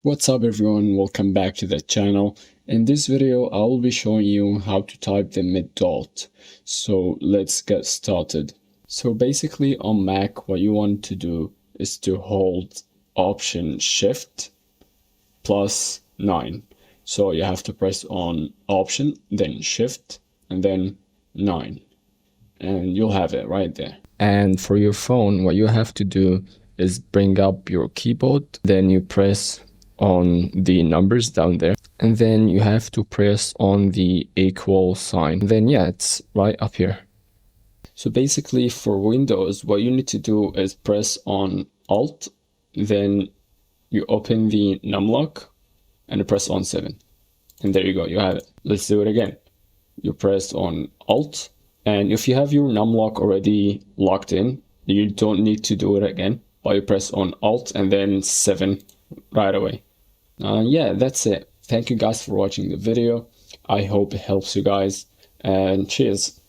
What's up everyone, welcome back to the channel. In this video I will be showing you how to type the mid dot. So let's get started. So basically on Mac what you want to do is to hold Option Shift plus 9. So you have to press on Option, then Shift, and then 9. And you'll have it right there. And for your phone, what you have to do is bring up your keyboard, then you press on the numbers down there, and then you have to press on the equal sign. Then yeah, it's right up here. So basically for Windows, what you need to do is press on Alt, then you open the numlock and you press on 7. And there you go, you have it. Let's do it again. You press on Alt, and if you have your numlock already locked in, you don't need to do it again, but you press on Alt and then 7 right away. Yeah, that's it. Thank you guys for watching the video. I hope it helps you guys, and cheers.